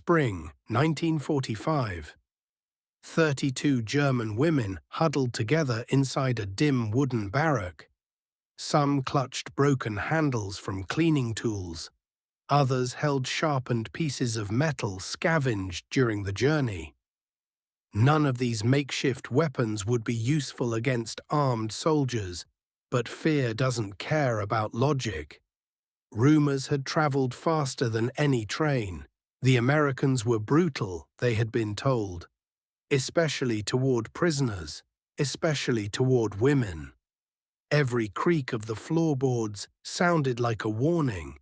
Spring 1945. 32 German women huddled together inside a dim wooden barrack. Some clutched broken handles from cleaning tools. Others held sharpened pieces of metal scavenged during the journey. None of these makeshift weapons would be useful against armed soldiers, but fear doesn't care about logic. Rumors had traveled faster than any train. The Americans were brutal, they had been told, especially toward prisoners, especially toward women. Every creak of the floorboards sounded like a warning.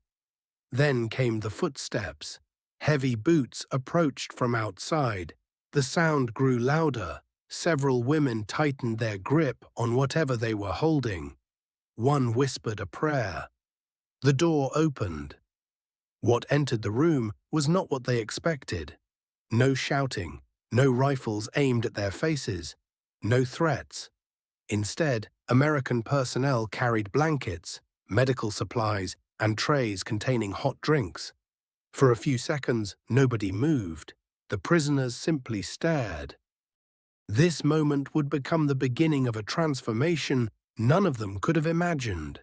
Then came the footsteps. Heavy boots approached from outside. The sound grew louder. Several women tightened their grip on whatever they were holding. One whispered a prayer. The door opened. What entered the room was not what they expected. No shouting, no rifles aimed at their faces, no threats. Instead, American personnel carried blankets, medical supplies, and trays containing hot drinks. For a few seconds, nobody moved. The prisoners simply stared. This moment would become the beginning of a transformation none of them could have imagined.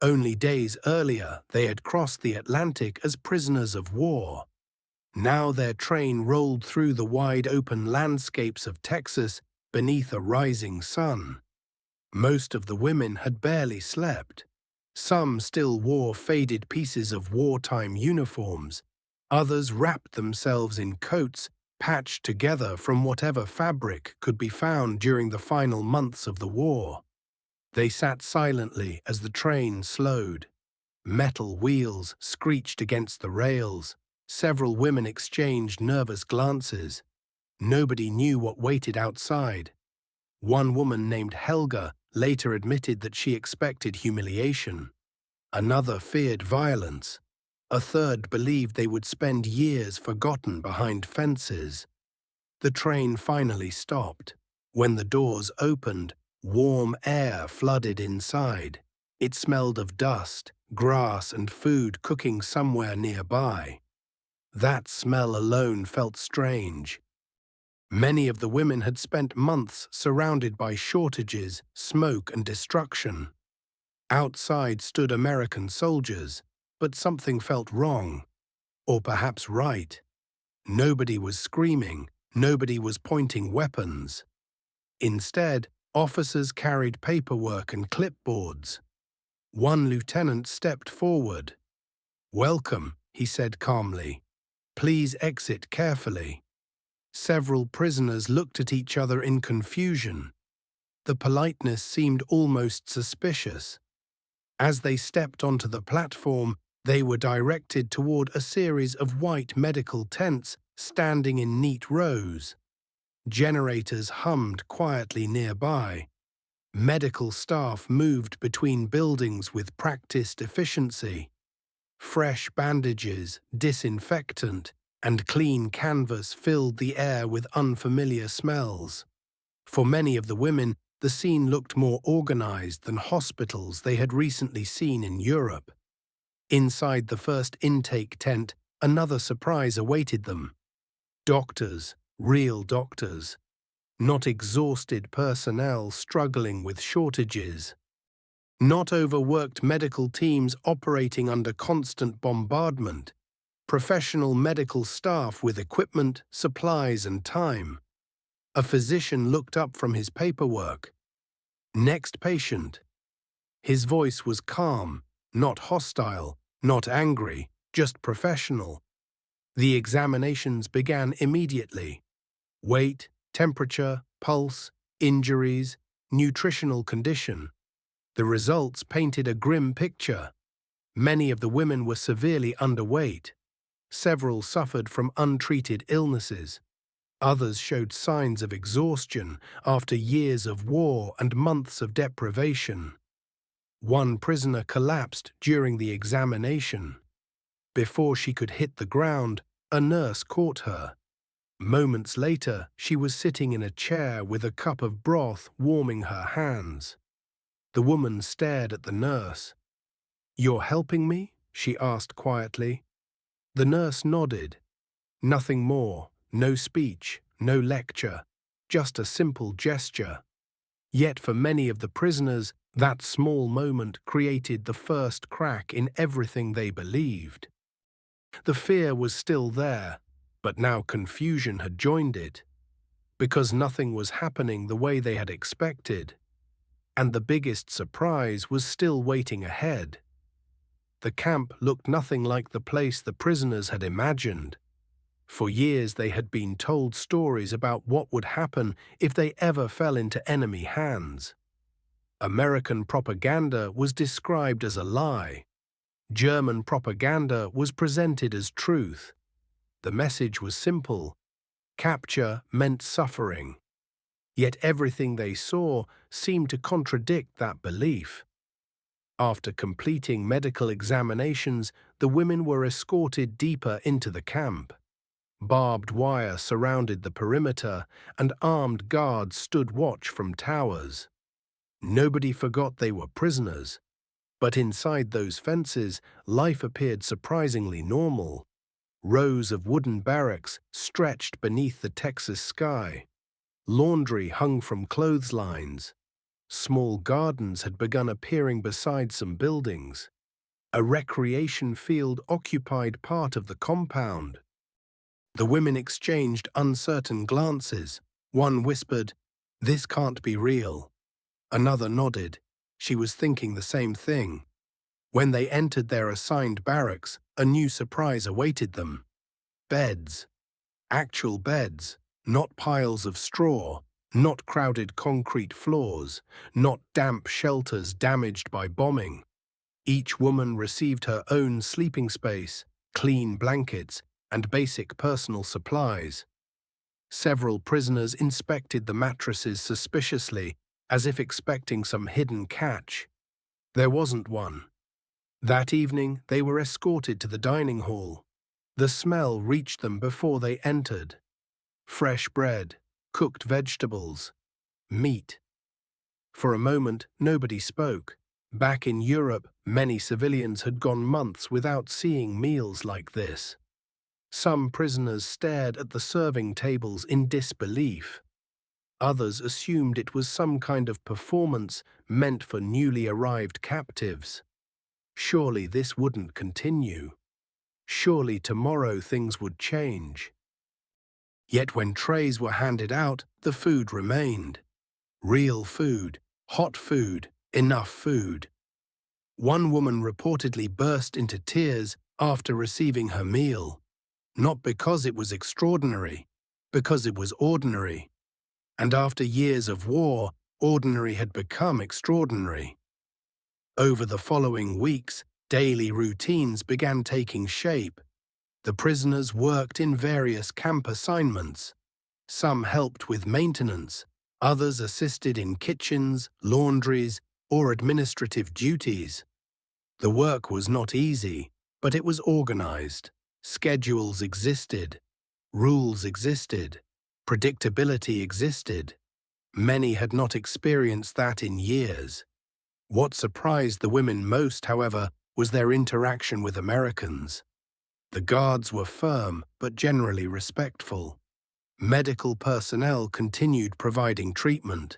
Only days earlier, they had crossed the Atlantic as prisoners of war. Now their train rolled through the wide-open landscapes of Texas beneath a rising sun. Most of the women had barely slept. Some still wore faded pieces of wartime uniforms. Others wrapped themselves in coats patched together from whatever fabric could be found during the final months of the war. They sat silently as the train slowed. Metal wheels screeched against the rails. Several women exchanged nervous glances. Nobody knew what waited outside. One woman named Helga later admitted that she expected humiliation. Another feared violence. A third believed they would spend years forgotten behind fences. The train finally stopped. When the doors opened, warm air flooded inside. It smelled of dust, grass, and food cooking somewhere nearby. That smell alone felt strange. Many of the women had spent months surrounded by shortages, smoke, and destruction. Outside stood American soldiers, but something felt wrong, or perhaps right. Nobody was screaming, nobody was pointing weapons. Instead, officers carried paperwork and clipboards. One lieutenant stepped forward. "Welcome," he said calmly. "Please exit carefully." Several prisoners looked at each other in confusion. The politeness seemed almost suspicious. As they stepped onto the platform, they were directed toward a series of white medical tents standing in neat rows. Generators hummed quietly nearby. Medical staff moved between buildings with practiced efficiency. Fresh bandages, disinfectant, and clean canvas filled the air with unfamiliar smells. For many of the women, the scene looked more organized than hospitals they had recently seen in Europe. Inside the first intake tent, another surprise awaited them. Doctors, real doctors, not exhausted personnel struggling with shortages. Not overworked medical teams operating under constant bombardment. Professional medical staff with equipment, supplies, and time. A physician looked up from his paperwork. "Next patient." His voice was calm, not hostile, not angry, just professional. The examinations began immediately. Weight, temperature, pulse, injuries, nutritional condition. The results painted a grim picture. Many of the women were severely underweight. Several suffered from untreated illnesses. Others showed signs of exhaustion after years of war and months of deprivation. One prisoner collapsed during the examination. Before she could hit the ground, a nurse caught her. Moments later, she was sitting in a chair with a cup of broth warming her hands. The woman stared at the nurse. "You're helping me?" she asked quietly. The nurse nodded. Nothing more, no speech, no lecture, just a simple gesture. Yet for many of the prisoners, that small moment created the first crack in everything they believed. The fear was still there, but now confusion had joined it, because nothing was happening the way they had expected, and the biggest surprise was still waiting ahead. The camp looked nothing like the place the prisoners had imagined. For years they had been told stories about what would happen if they ever fell into enemy hands. American propaganda was described as a lie. German propaganda was presented as truth. The message was simple: capture meant suffering. Yet everything they saw seemed to contradict that belief. After completing medical examinations, the women were escorted deeper into the camp. Barbed wire surrounded the perimeter, and armed guards stood watch from towers. Nobody forgot they were prisoners, but inside those fences, life appeared surprisingly normal. Rows of wooden barracks stretched beneath the Texas sky. Laundry hung from clotheslines. Small gardens had begun appearing beside some buildings. A recreation field occupied part of the compound. The women exchanged uncertain glances. One whispered, "This can't be real." Another nodded. She was thinking the same thing. When they entered their assigned barracks, a new surprise awaited them. Beds. Actual beds, not piles of straw, not crowded concrete floors, not damp shelters damaged by bombing. Each woman received her own sleeping space, clean blankets, and basic personal supplies. Several prisoners inspected the mattresses suspiciously, as if expecting some hidden catch. There wasn't one. That evening, they were escorted to the dining hall. The smell reached them before they entered. Fresh bread, cooked vegetables, meat. For a moment, nobody spoke. Back in Europe, many civilians had gone months without seeing meals like this. Some prisoners stared at the serving tables in disbelief. Others assumed it was some kind of performance meant for newly arrived captives. Surely this wouldn't continue. Surely tomorrow things would change. Yet when trays were handed out, the food remained. Real food, hot food, enough food. One woman reportedly burst into tears after receiving her meal. Not because it was extraordinary, because it was ordinary. And after years of war, ordinary had become extraordinary. Over the following weeks, daily routines began taking shape. The prisoners worked in various camp assignments. Some helped with maintenance, others assisted in kitchens, laundries, or administrative duties. The work was not easy, but it was organized. Schedules existed. Rules existed. Predictability existed. Many had not experienced that in years. What surprised the women most, however, was their interaction with Americans. The guards were firm but generally respectful. Medical personnel continued providing treatment.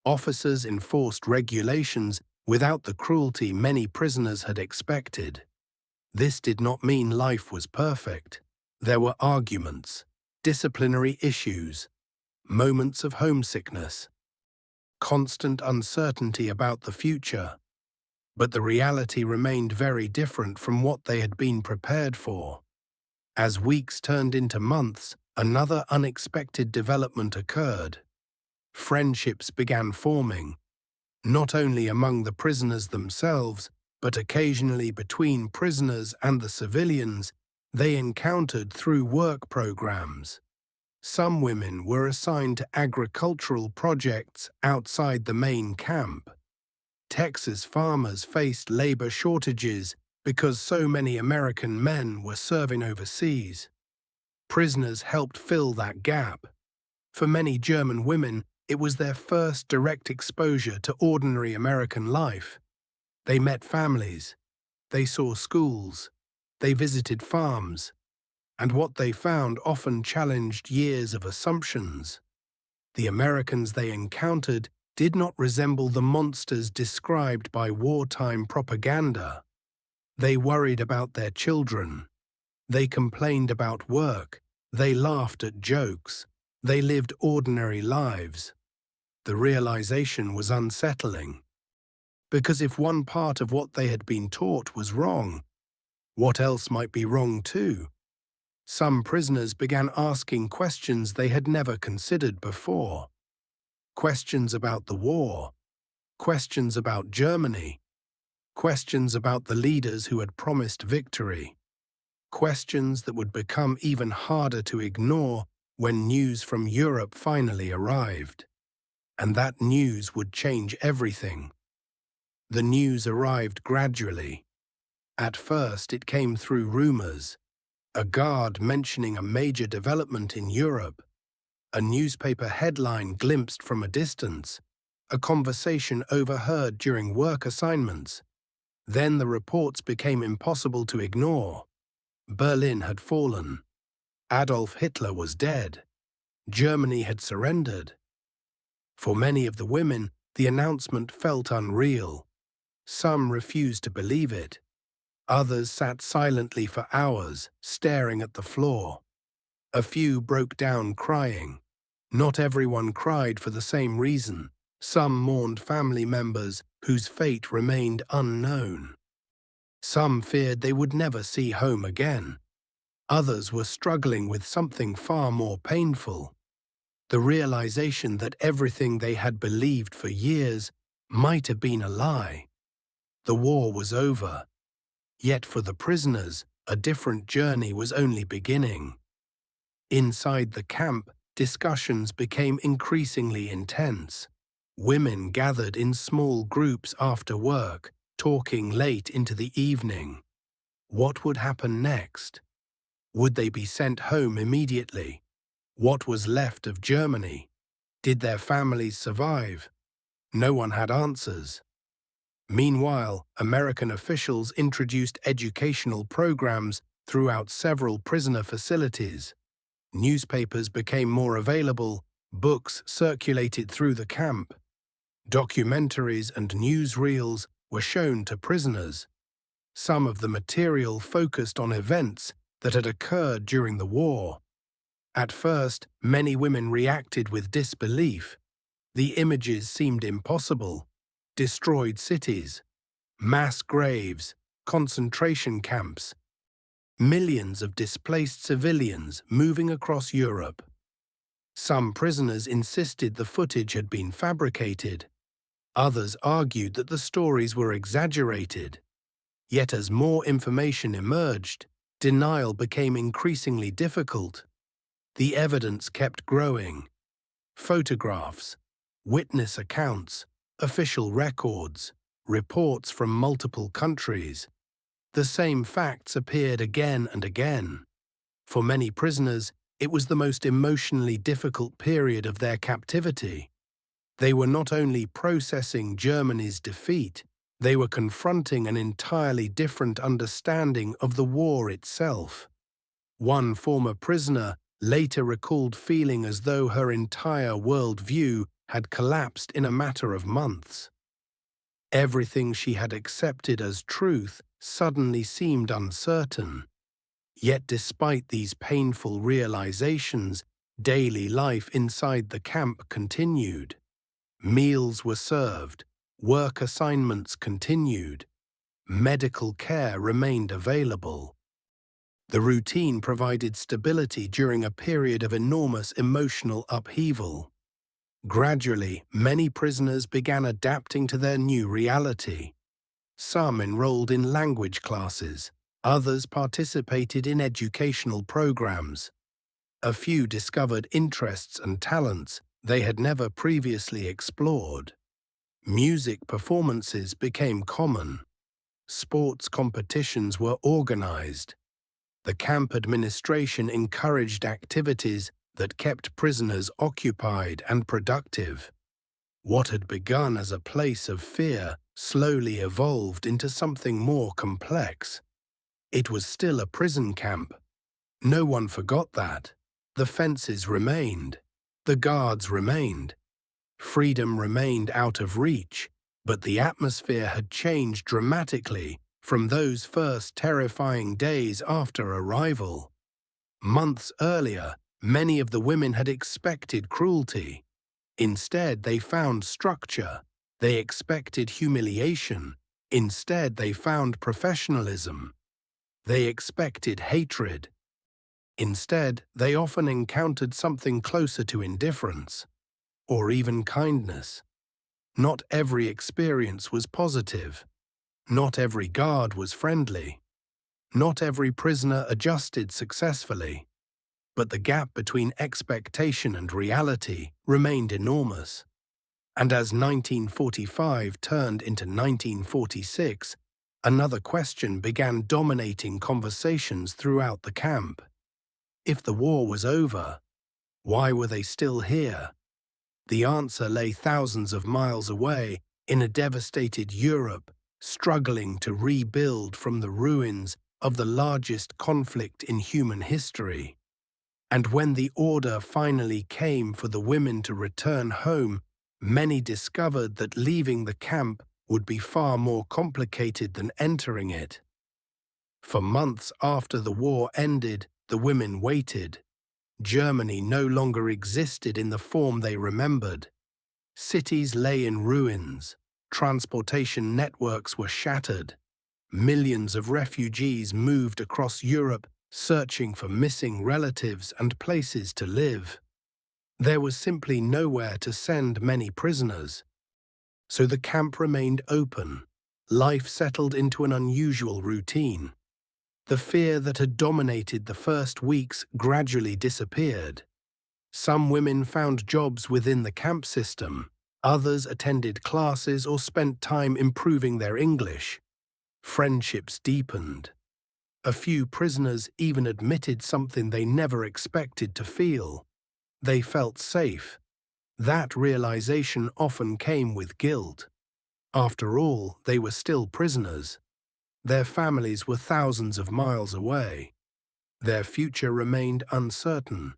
Officers enforced regulations without the cruelty many prisoners had expected. This did not mean life was perfect. There were arguments, disciplinary issues, moments of homesickness, constant uncertainty about the future. But the reality remained very different from what they had been prepared for. As weeks turned into months, another unexpected development occurred. Friendships began forming, not only among the prisoners themselves, but occasionally between prisoners and the civilians they encountered through work programs. Some women were assigned to agricultural projects outside the main camp. Texas farmers faced labor shortages because so many American men were serving overseas. Prisoners helped fill that gap. For many German women, it was their first direct exposure to ordinary American life. They met families. They saw schools. They visited farms. and what they found often challenged years of assumptions. The Americans they encountered did not resemble the monsters described by wartime propaganda. They worried about their children. They complained about work. They laughed at jokes. They lived ordinary lives. The realization was unsettling. Because if one part of what they had been taught was wrong, what else might be wrong too? Some prisoners began asking questions they had never considered before. Questions about the war. Questions about Germany. Questions about the leaders who had promised victory. Questions that would become even harder to ignore when news from Europe finally arrived. And that news would change everything. The news arrived gradually. At first it came through rumors, a guard mentioning a major development in Europe, a newspaper headline glimpsed from a distance, a conversation overheard during work assignments. Then the reports became impossible to ignore. Berlin had fallen. Adolf Hitler was dead. Germany had surrendered. For many of the women, the announcement felt unreal. Some refused to believe it. Others sat silently for hours, staring at the floor. A few broke down crying. Not everyone cried for the same reason. Some mourned family members whose fate remained unknown. Some feared they would never see home again. Others were struggling with something far more painful. The realization that everything they had believed for years might have been a lie. The war was over. Yet for the prisoners, a different journey was only beginning. Inside the camp, discussions became increasingly intense. Women gathered in small groups after work, talking late into the evening. What would happen next? Would they be sent home immediately? What was left of Germany? Did their families survive? No one had answers. Meanwhile, American officials introduced educational programs throughout several prisoner facilities. Newspapers became more available, books circulated through the camp. Documentaries and newsreels were shown to prisoners. Some of the material focused on events that had occurred during the war. At first, many women reacted with disbelief. The images seemed impossible. Destroyed cities, mass graves, concentration camps, millions of displaced civilians moving across Europe. Some prisoners insisted the footage had been fabricated. Others argued that the stories were exaggerated. Yet as more information emerged, denial became increasingly difficult. The evidence kept growing. Photographs, witness accounts, official records, reports from multiple countries. The same facts appeared again and again. For many prisoners, it was the most emotionally difficult period of their captivity. They were not only processing Germany's defeat, they were confronting an entirely different understanding of the war itself. One former prisoner later recalled feeling as though her entire worldview had collapsed in a matter of months. Everything she had accepted as truth suddenly seemed uncertain. Yet despite these painful realizations, daily life inside the camp continued. Meals were served, work assignments continued, medical care remained available. The routine provided stability during a period of enormous emotional upheaval. Gradually, many prisoners began adapting to their new reality. Some enrolled in language classes, others participated in educational programs. A few discovered interests and talents they had never previously explored. Music performances became common. Sports competitions were organized. The camp administration encouraged activities that kept prisoners occupied and productive. What had begun as a place of fear slowly evolved into something more complex. It was still a prison camp. No one forgot that. The fences remained. The guards remained. Freedom remained out of reach, but the atmosphere had changed dramatically from those first terrifying days after arrival. Months earlier, many of the women had expected cruelty. Instead, they found structure. They expected humiliation. Instead, they found professionalism. They expected hatred. Instead, they often encountered something closer to indifference, or even kindness. Not every experience was positive. Not every guard was friendly. Not every prisoner adjusted successfully. But the gap between expectation and reality remained enormous. And as 1945 turned into 1946, another question began dominating conversations throughout the camp. If the war was over, why were they still here? The answer lay thousands of miles away, in a devastated Europe, struggling to rebuild from the ruins of the largest conflict in human history. And when the order finally came for the women to return home, many discovered that leaving the camp would be far more complicated than entering it. For months after the war ended, the women waited. Germany no longer existed in the form they remembered. Cities lay in ruins. Transportation networks were shattered. Millions of refugees moved across Europe, searching for missing relatives and places to live. There was simply nowhere to send many prisoners. So the camp remained open. Life settled into an unusual routine. The fear that had dominated the first weeks gradually disappeared. Some women found jobs within the camp system. Others attended classes or spent time improving their English. Friendships deepened. A few prisoners even admitted something they never expected to feel. They felt safe. That realization often came with guilt. After all, they were still prisoners. Their families were thousands of miles away. Their future remained uncertain.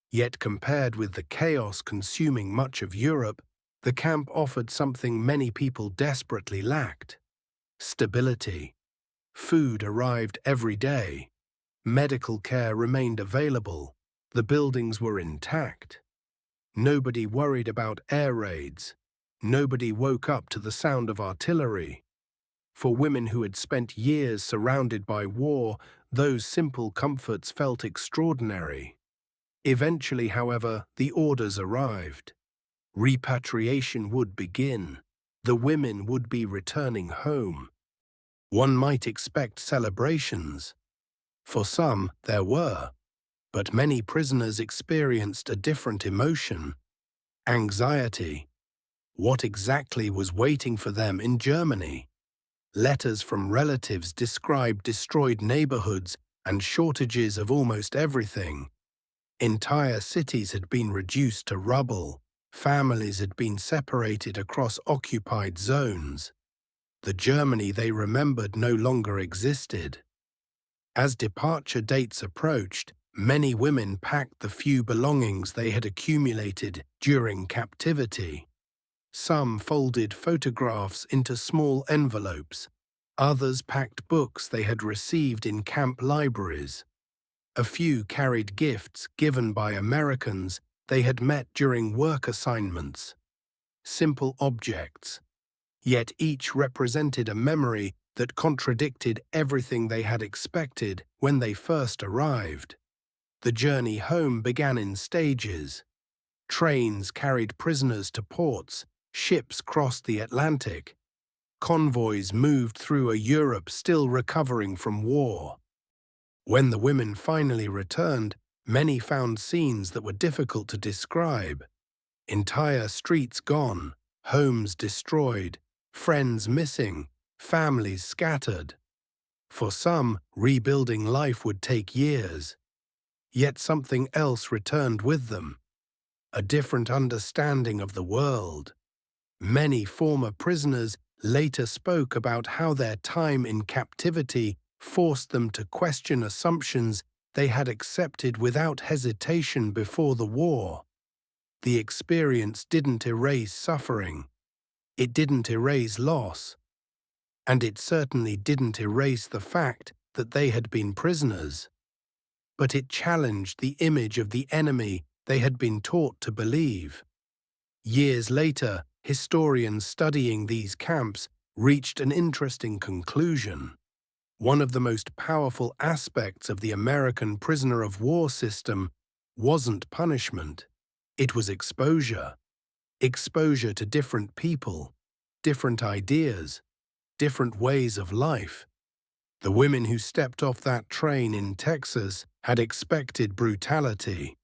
Yet compared with the chaos consuming much of Europe, the camp offered something many people desperately lacked: stability. Food arrived every day. Medical care remained available. The buildings were intact. Nobody worried about air raids. Nobody woke up to the sound of artillery. For women who had spent years surrounded by war, those simple comforts felt extraordinary. Eventually, however, the orders arrived. Repatriation would begin. The women would be returning home. One might expect celebrations. For some, there were. But many prisoners experienced a different emotion: anxiety. What exactly was waiting for them in Germany? Letters from relatives described destroyed neighborhoods and shortages of almost everything. Entire cities had been reduced to rubble. Families had been separated across occupied zones. The Germany they remembered no longer existed. As departure dates approached, many women packed the few belongings they had accumulated during captivity. Some folded photographs into small envelopes. Others packed books they had received in camp libraries. A few carried gifts given by Americans they had met during work assignments. Simple objects, yet each represented a memory that contradicted everything they had expected when they first arrived. The journey home began in stages. Trains carried prisoners to ports. Ships crossed the Atlantic. Convoys moved through a Europe still recovering from war. When the women finally returned, many found scenes that were difficult to describe. Entire streets gone, homes destroyed, friends missing, families scattered. For some, rebuilding life would take years. Yet something else returned with them: a different understanding of the world. Many former prisoners later spoke about how their time in captivity forced them to question assumptions they had accepted without hesitation before the war. The experience didn't erase suffering. It didn't erase loss. And it certainly didn't erase the fact that they had been prisoners. But it challenged the image of the enemy they had been taught to believe. Years later, historians studying these camps reached an interesting conclusion. One of the most powerful aspects of the American prisoner of war system wasn't punishment. It was exposure. Exposure to different people, different ideas, different ways of life. The women who stepped off that train in Texas had expected brutality.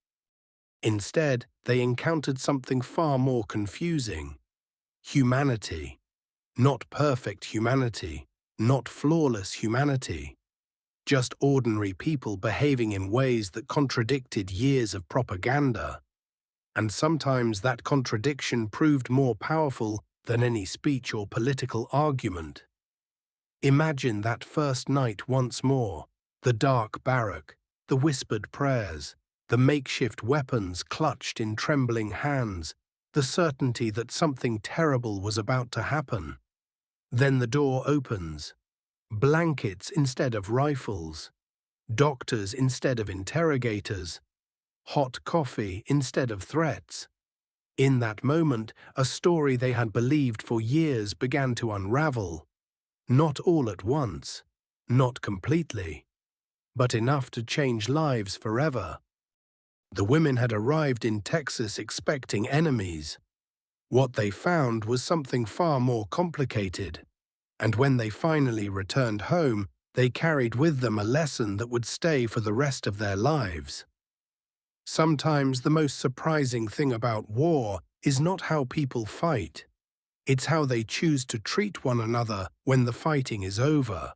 Instead, they encountered something far more confusing. Humanity. Not perfect humanity, not flawless humanity. Just ordinary people behaving in ways that contradicted years of propaganda. And sometimes that contradiction proved more powerful than any speech or political argument. Imagine that first night once more, the dark barrack, the whispered prayers, the makeshift weapons clutched in trembling hands, the certainty that something terrible was about to happen. Then the door opens. Blankets instead of rifles, doctors instead of interrogators, hot coffee instead of threats. In that moment, a story they had believed for years began to unravel. Not all at once, not completely, but enough to change lives forever. The women had arrived in Texas expecting enemies. What they found was something far more complicated. And when they finally returned home, they carried with them a lesson that would stay for the rest of their lives. Sometimes the most surprising thing about war is not how people fight. It's how they choose to treat one another when the fighting is over.